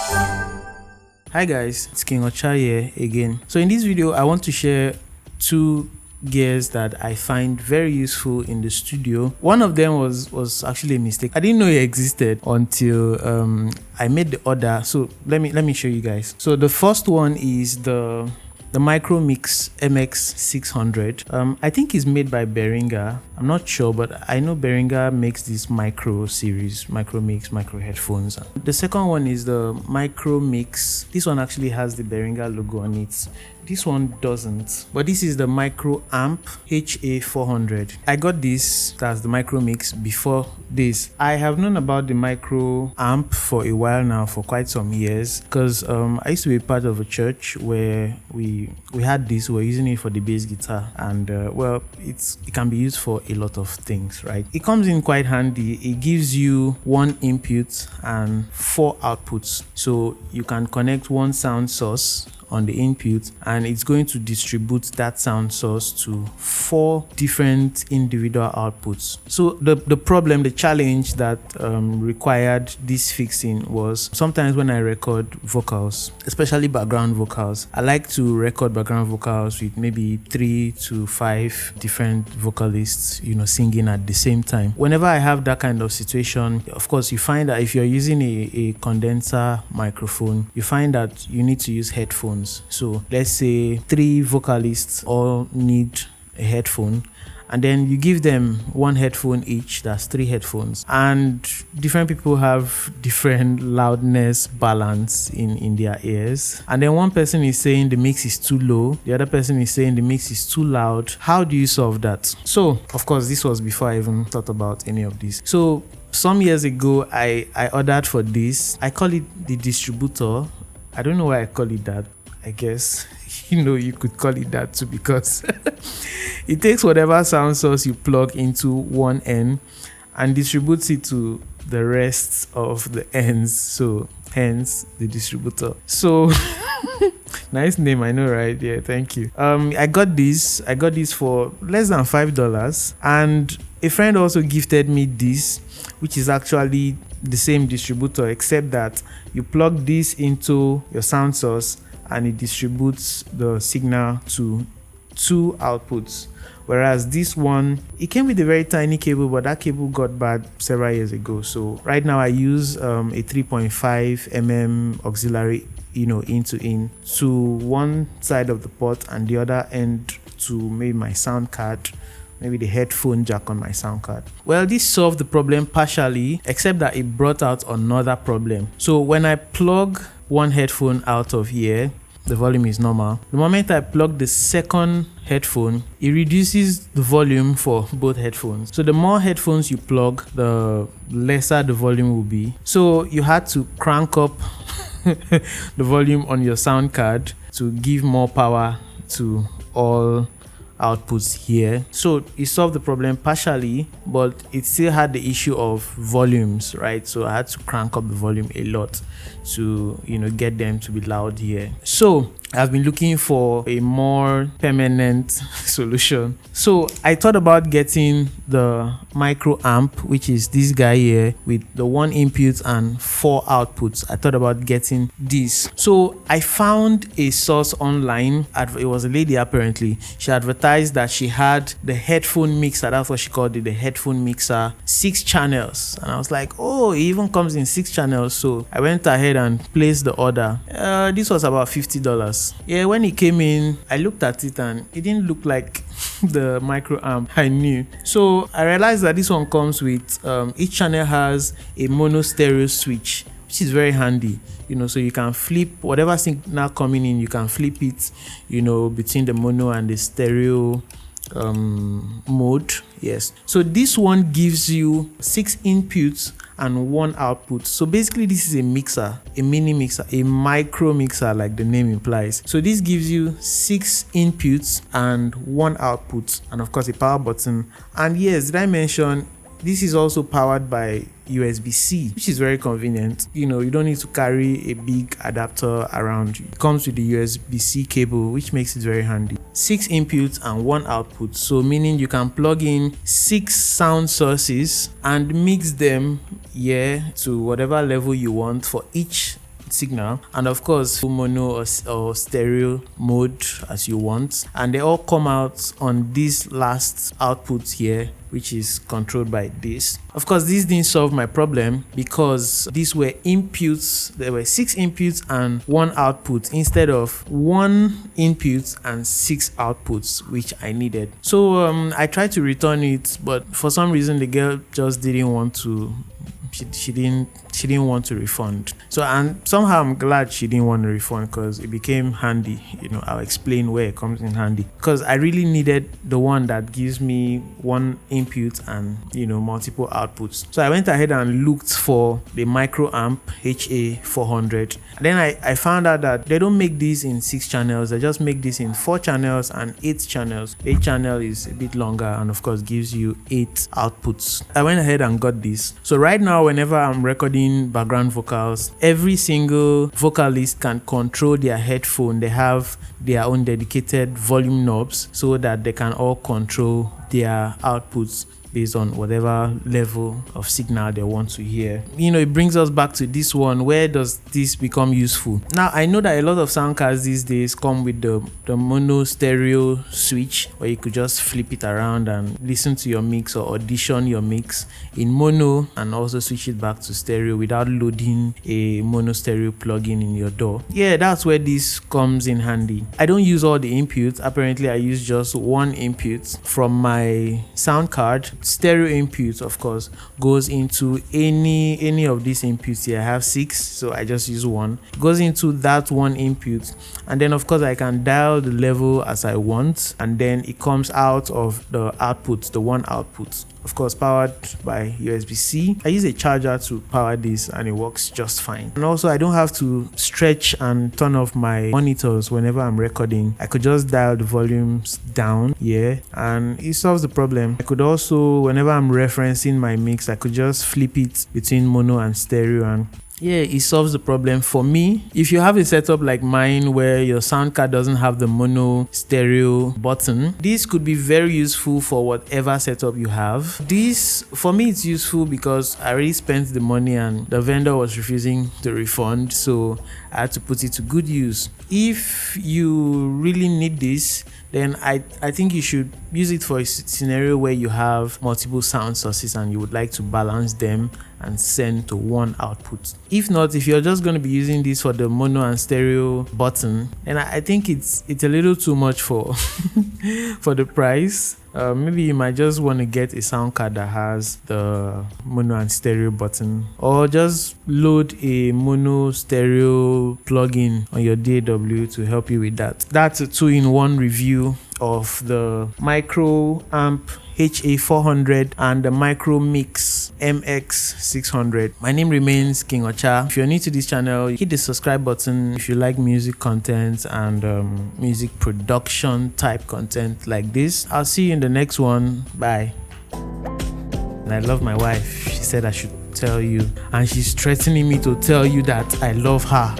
Hi guys, it's King Ocha here again. So in this video, I want to share two gears that I find very useful in the studio. One of them was actually a mistake. I didn't know it existed until I made the order. So let me show you guys. So the first one is the Micro Mix MX600. I think it's made by Behringer. I'm not sure, but I know Behringer makes this micro series, Micro Mix, micro headphones. The second one is the Micro Mix. This one actually has the Behringer logo on it. This one doesn't, but this is the Micro Amp HA400. I got this, that's the Micro Mix, before this. I have known about the Micro Amp for a while now, for quite some years, because I used to be part of a church where we had this. We were using it for the bass guitar, and well, it can be used for a lot of things, right? It comes in quite handy. It gives you one input and 4 outputs, so you can connect one sound source on the input, and it's going to distribute that sound source to 4 different individual outputs. So the challenge that required this fixing was sometimes when I record vocals, especially background vocals, I like to record background vocals with maybe 3 to 5 different vocalists, singing at the same time. Whenever I have that kind of situation, of course, you find that if you're using a condenser microphone, you find that you need to use headphones. So let's say 3 vocalists all need a headphone, and then you give them one headphone each. That's 3 headphones, and different people have different loudness balance in their ears, and then one person is saying the mix is too low, the other person is saying the mix is too loud. How do you solve that? So of course, this was before I even thought about any of this. So some years ago, I ordered for this. I call it the distributor. I don't know why I call it that. I guess you could call it that too, because it takes whatever sound source you plug into one end and distributes it to the rest of the ends, so hence the distributor. So nice name, I know, right? Yeah, thank you. I got this for less than $5, and a friend also gifted me this, which is actually the same distributor, except that you plug this into your sound source and it distributes the signal to 2 outputs. Whereas this one, it came with a very tiny cable, but that cable got bad several years ago. So right now I use a 3.5 mm auxiliary, in to one side of the port, and the other end to maybe my sound card, maybe the headphone jack on my sound card. Well, this solved the problem partially, except that it brought out another problem. So when I plug one headphone out of here, the volume is normal. The moment I plug the second headphone, it reduces the volume for both headphones. So the more headphones you plug, the lesser the volume will be. So you had to crank up the volume on your sound card to give more power to all outputs here. So it solved the problem partially, but it still had the issue of volumes, right? So I had to crank up the volume a lot to get them to be loud here. So I've been looking for a more permanent solution. So I thought about getting the micro amp, which is this guy here with the 1 input and 4 outputs. I thought about getting this. So I found a source online. It was a lady, apparently. She advertised that she had the headphone mixer. That's what she called it, the headphone mixer, 6 channels. And I was like, oh, it even comes in 6 channels. So I went ahead and placed the order. This was about $50. Yeah, when it came in, I looked at it and it didn't look like the micro amp I knew. So I realized that this one comes with each channel has a mono stereo switch, which is very handy. So you can flip whatever signal coming in, you can flip it, between the mono and the stereo mode. Yes. So this one gives you 6 inputs and 1 output. So basically this is a mixer, a mini mixer, a micro mixer, like the name implies. So this gives you 6 inputs and 1 output, and of course a power button. And yes, did I mention this is also powered by USB-C, which is very convenient. You don't need to carry a big adapter around you. It comes with the USB-C cable, which makes it very handy. 6 inputs and 1 output, so meaning you can plug in 6 sound sources and mix them to whatever level you want for each signal, and of course full mono or stereo mode as you want, and they all come out on this last output here, which is controlled by this. Of course, this didn't solve my problem because these were inputs. There were 6 inputs and 1 output instead of 1 input and 6 outputs, which I needed. So I tried to return it, but for some reason the girl just didn't want to. She didn't want to refund. So, and somehow I'm glad she didn't want to refund because it became handy. I'll explain where it comes in handy, because I really needed the one that gives me 1 input and multiple outputs. So I went ahead and looked for the micro amp HA400. Then I found out that they don't make these in 6 channels. They just make this in 4 channels and 8 channels. 8 channel is a bit longer and of course gives you 8 outputs. I went ahead and got this. So right now, whenever I'm recording background vocals, every single vocalist can control their headphone. They have their own dedicated volume knobs so that they can all control their outputs based on whatever level of signal they want to hear. It brings us back to this one. Where does this become useful? Now, I know that a lot of sound cards these days come with the mono stereo switch, where you could just flip it around and listen to your mix or audition your mix in mono and also switch it back to stereo without loading a mono stereo plugin in your DAW. Yeah, that's where this comes in handy. I don't use all the inputs. Apparently, I use just 1 input from my sound card. Stereo input, of course, goes into any of these inputs here. I have 6, so I just use 1. It goes into that 1 input, and then of course I can dial the level as I want, and then it comes out of the output, the 1 output. Of course, powered by USB-C. I use a charger to power this and it works just fine. And also, I don't have to stretch and turn off my monitors whenever I'm recording. I could just dial the volumes down here and it solves the problem. I could also, whenever I'm referencing my mix, I could just flip it between mono and stereo, and yeah, it solves the problem for me. If you have a setup like mine where your sound card doesn't have the mono stereo button, this could be very useful for whatever setup you have. This, for me, it's useful because I already spent the money and the vendor was refusing to refund, so I had to put it to good use. If you really need this, then I think you should use it for a scenario where you have multiple sound sources and you would like to balance them and send to 1 output. If not, if you're just going to be using this for the mono and stereo button, then I think it's a little too much for for the price. Maybe you might just want to get a sound card that has the mono and stereo button, or just load a mono stereo plugin on your DAW to help you with that. That's a 2-in-1 review of the micro amp HA400 and the micro mix MX600. My name remains King Ocha. If you're new to this channel, hit the subscribe button if you like music content and music production type content like this. I'll see you in the next one. Bye. And I love my wife. She said I should tell you, and she's threatening me to tell you that I love her.